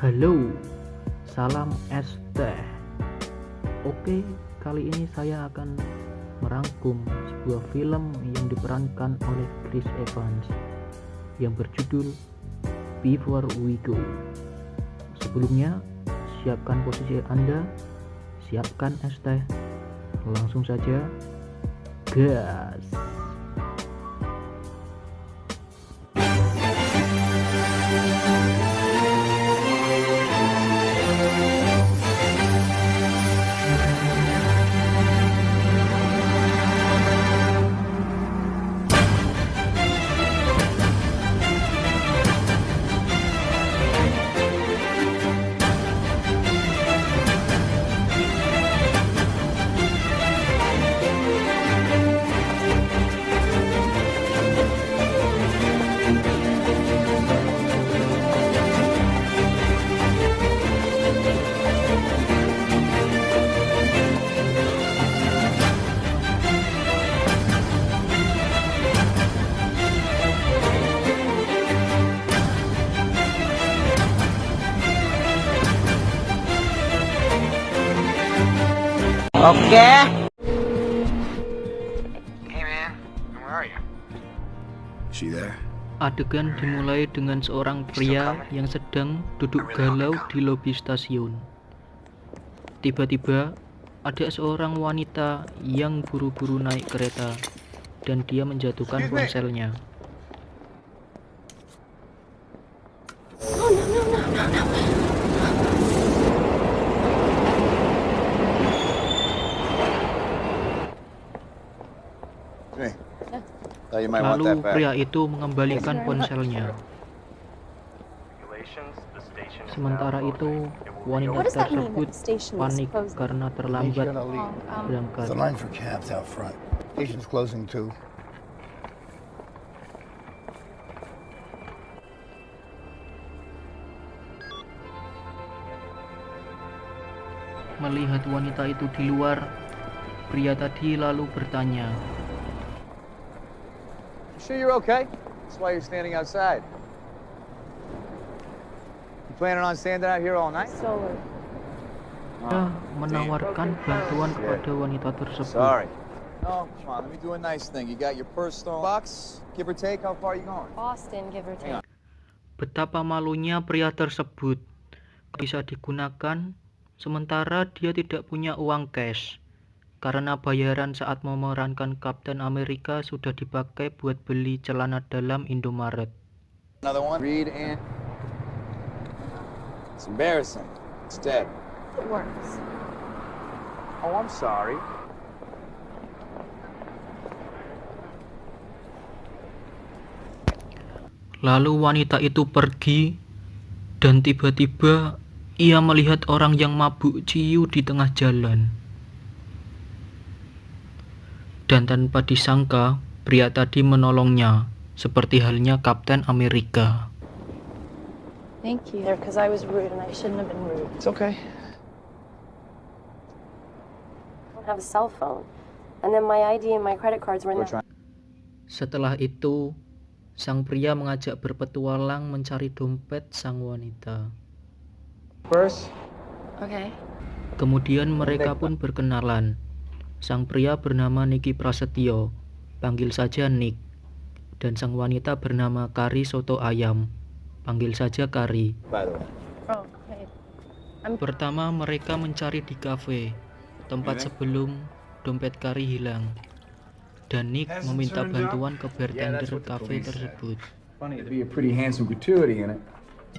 Halo, salam es teh. Oke, kali ini saya akan merangkum sebuah film yang diperankan oleh Chris Evans yang berjudul Before We Go. Sebelumnya, siapkan posisi Anda, siapkan es teh, langsung saja gas. Oke. Hey man, where are you? She there? Adegan dimulai dengan seorang pria yang sedang duduk galau di lobi stasiun. Tiba-tiba, ada seorang wanita yang buru-buru naik kereta dan dia menjatuhkan ponselnya. Hey. Thought you might want that Lalu back. pria itu mengembalikan ponselnya. Sementara itu, wanita tersebut panik karena terlambat berangkat. The line for cabs out front. Station's closing too. Melihat wanita itu di luar, pria tadi lalu bertanya, Sure you're okay? That's why you're standing outside. You planning on standing out here all night? Solar. dia menawarkan bantuan kepada wanita tersebut. Sorry. No, come on, let me do a nice thing. You got your personal box, give or take, how far are you going? Boston, give or take. Betapa malunya pria tersebut bisa digunakan sementara dia tidak punya uang cash karena bayaran saat memerankan Kapten Amerika sudah dipakai buat beli celana dalam Indomaret. Another one? Read and... It's embarrassing. It's dead. It works. Oh, I'm sorry. Lalu wanita itu pergi dan tiba-tiba ia melihat orang yang mabuk ciu di tengah jalan. Dan tanpa disangka, pria tadi menolongnya, seperti halnya Kapten Amerika. Thank you. Because I was rude and I shouldn't have been rude. It's okay. I don't have a cell phone. And then my ID and my credit cards were in We're that. trying... Setelah itu, sang pria mengajak berpetualang mencari dompet sang wanita. First? Okay. Kemudian mereka pun berkenalan. Sang pria bernama Niki Prasetyo, panggil saja Nick. Dan sang wanita bernama Kari Soto Ayam, panggil saja Kari. By the way. Oh, hey. Pertama mereka mencari di kafe, tempat sebelum dompet Kari hilang. Dan Nick meminta bantuan ke bartender kafe tersebut. Funny, there'd be a pretty handsome gratuity in it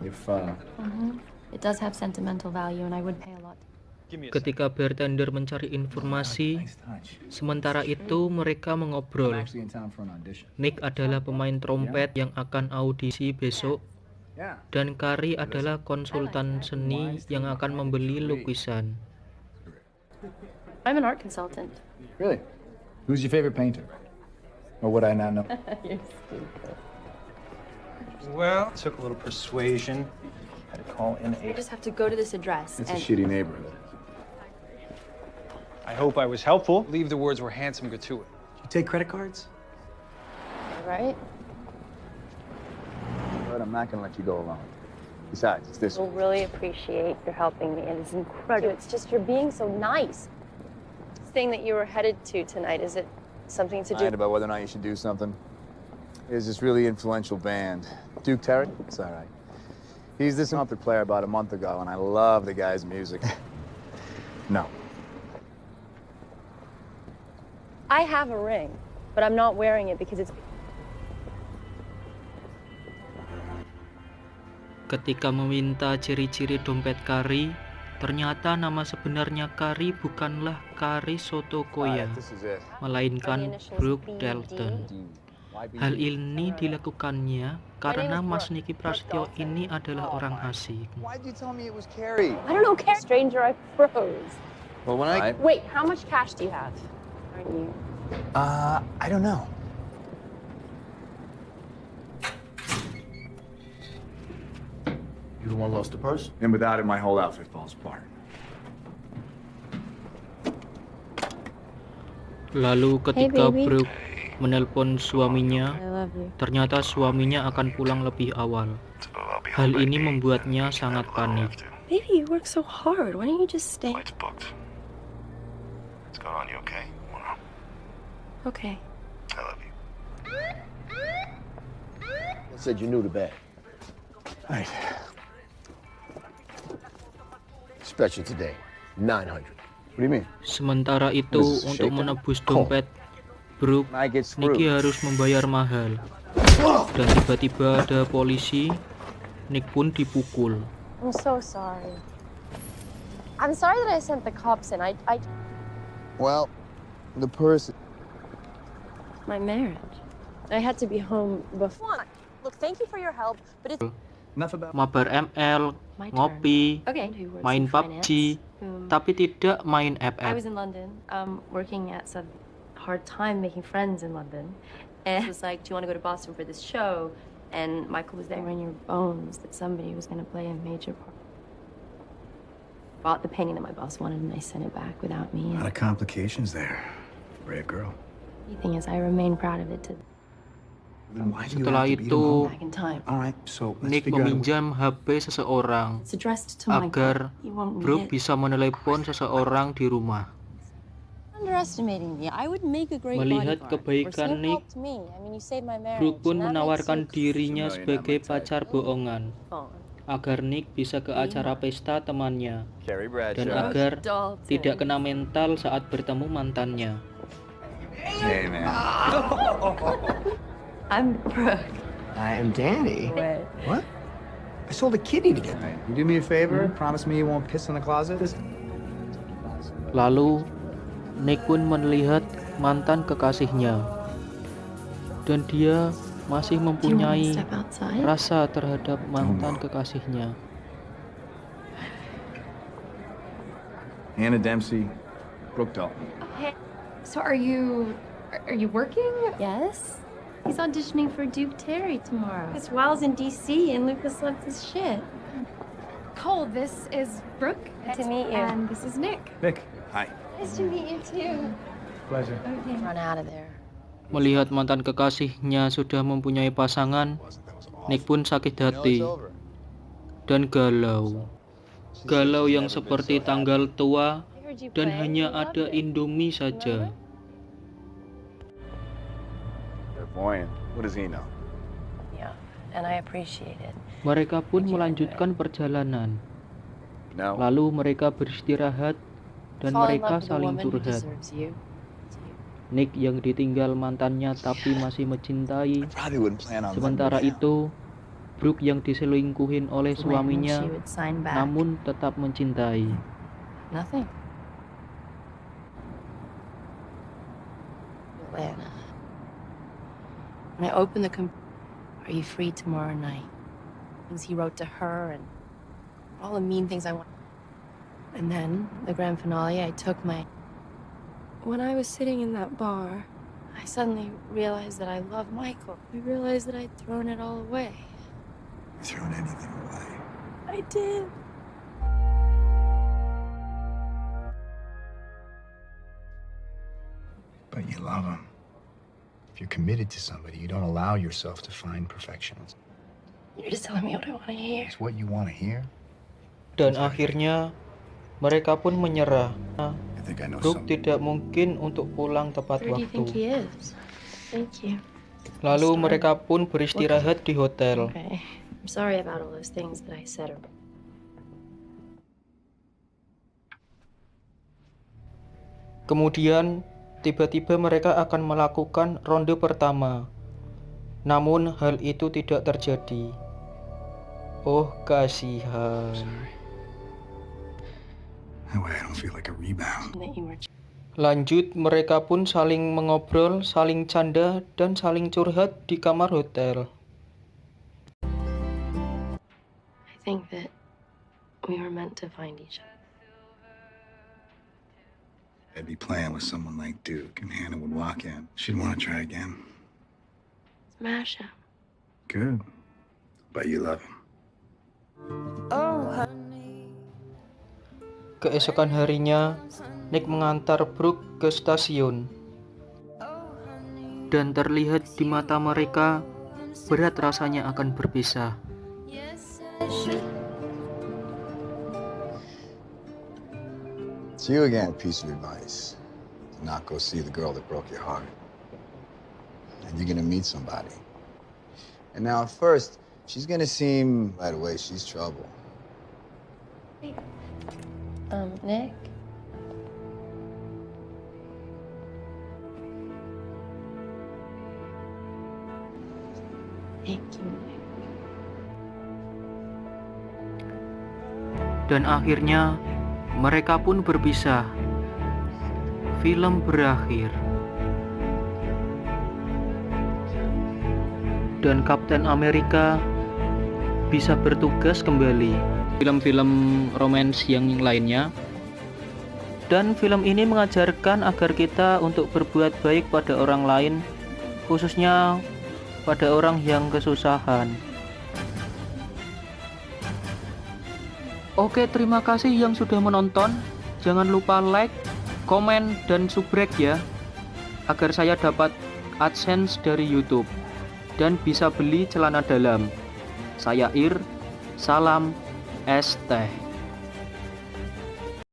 if It does have sentimental value and I would pay a lot. Ketika bartender mencari informasi, nice touch. sementara itu mereka I'm mengobrol. actually in town for an audition. Nick adalah pemain trompet yang akan audisi besok, Yeah. dan Kari adalah konsultan seni yang akan membeli lukisan. I'm an art consultant. Really? Who's your favorite painter? Or would I not know? You're stupid. Well, it took a little persuasion. Had to call in You a... just have to go to this address It's a and shitty neighborhood. I hope I was helpful. Leave the words were handsome gratuity. You take credit cards? right? But I'm not gonna let you go alone. Besides, it's this We'll really appreciate your helping me, and it's incredible. It's just you're being so nice. This thing that you were headed to tonight, is it something to do? mind about whether or not you should do something. There's this really influential band, Duke Terry. It's all right. He's this trumpet player about a month ago, and I love the guy's music. No. I have a ring, but I'm not wearing it because it's... Ketika meminta ciri-ciri dompet Kari, ternyata nama sebenarnya Kari bukanlah Kari Sotokoya, This is it. melainkan Brooke Dalton. Hal ini dilakukannya karena Mas Niki Prasetyo ini adalah orang asing. Why'd you tell me it was Carrie? I don't know, stranger, I froze. Well, when I... Wait, how much cash do you have? Aren't you? I don't know. You the one lost the purse? And without it, my whole outfit falls apart. Lalu ketika baby. Brooke menelpon suaminya, I love you. ternyata suaminya akan pulang lebih awal. Hal ini membuatnya sangat panik. Baby, you work so hard. Why don't you just stay? Flight's booked. What's going on? You okay? Well, Okay. I love you. I said you knew the bag. Right. Special today, 900. What do you mean? Sementara itu, This is untuk shaken. menebus dompet Brooke, I get screwed. Nicky harus membayar mahal. Dan tiba-tiba ada polisi, Nick pun dipukul. I'm so sorry. I'm sorry that I sent the cops in. I Well, the person... my marriage. I had to be home before. Look, thank you for your help, but it's Enough about... Mabar ML, my turn. ngopi, Okay. Who works main in finance, PUBG, whom- tapi tidak main I FF. was in London, working at some hard time making friends in London. And it was like, do you want to go to Boston for this show? And Michael was there in your bones that somebody was going to play a major part. Bought the painting that my boss wanted, and I sent it back without me. A lot And of complications there. Brave girl. the thing is, I remain proud of it to Then why do you Setelah have to beat him itu, home? back in time. All right, so let's Nick figure out... meminjam HP seseorang It's addressed to Michael. agar You won't read Brooke it. bisa menelepon seseorang di rumah. Underestimating me. I would make a great Melihat bodyguard. kebaikan Or so Nick, helped me. I mean, you saved my marriage, Brooke pun and that makes menawarkan you dirinya Familiar, sebagai not my type. pacar bohongan phone. agar Nick bisa ke acara pesta temannya Carrie dan Bradshaw. agar Dalton. tidak kena mental saat bertemu mantannya. Hey, man. I'm Brooke. I am Danny. Wait. What? I sold a kidney to get Hey, you do me a favor? Promise me you won't piss in the closet? Lalu Nick pun melihat mantan kekasihnya dan dia masih Do you want to mempunyai step outside? rasa terhadap mantan kekasihnya. Hannah Dempsey, Brooke Dalton. Hey, so are you working? Yes. He's auditioning for Duke Terry tomorrow. It's Wells in D.C. and Lucas left his shit. Cole, this is Brooke. Good to meet you. And this is Nick. Nick. Hi. Nice to meet you too. Pleasure. Okay. Run out of there. Melihat mantan kekasihnya sudah mempunyai pasangan, Nick pun sakit You know hati it's over. dan galau. Galau yang seperti tanggal tua I heard you dan play. hanya You loved ada it. Indomie saja. Clairvoyant. What does he know? Yeah, and I appreciate it. Mereka pun melanjutkan perjalanan. No. Lalu mereka beristirahat dan Fall in mereka love with a saling woman who curhat. deserves you. Nick yang ditinggal mantannya tapi masih mencintai. Probably wouldn't plan on Sementara letting itu, Brooke yang diselingkuhin oleh When suaminya she would sign back. namun tetap mencintai. Nothing. When I opened the are you free tomorrow night? Things he wrote to her and all the mean things I want. And then the grand finale, I took my. When I was sitting in that bar, I suddenly realized that I love Michael. I realized that I'd thrown it all away. Thrown anything away. I did. But you love him. If you're committed to somebody, you don't allow yourself to find perfection. You're just telling me what I want to hear. It's what you want to hear. Dan akhirnya mereka pun menyerah. I think I know Brooke something. tidak mungkin untuk pulang tepat Where do you think waktu. he is? Thank you. Lalu mereka pun beristirahat di hotel. Okay. I'm sorry about all those things that I said. Kemudian tiba-tiba mereka akan melakukan ronde pertama. Namun hal itu tidak terjadi. Oh, kasihan. That way I don't feel like a rebound. That you were. Lanjut, mereka pun saling mengobrol, saling canda, dan saling curhat di kamar hotel. I think that we were meant to find each other. I'd be playing with someone like Duke, and Hannah would walk in. She'd want to try again. Smash him. Good. But you love him. Keesokan harinya, Nick mengantar Brooke ke stasiun. Dan terlihat di mata mereka, berat rasanya akan berpisah. It's you again, piece of advice. To not go see the girl that broke your heart. And you're gonna meet somebody. And now at first, she's gonna seem right away she's trouble. Nick? Thank you, Nick. Dan akhirnya, mereka pun berpisah. Film berakhir. Dan Kapten Amerika bisa bertugas kembali. Film-film romance yang lainnya. Dan film ini mengajarkan agar kita untuk berbuat baik pada orang lain, khususnya pada orang yang kesusahan. Oke, terima kasih yang sudah menonton. Jangan lupa like, komen, dan subrek ya, agar saya dapat AdSense dari YouTube dan bisa beli celana dalam. Saya Ir, salam es teh.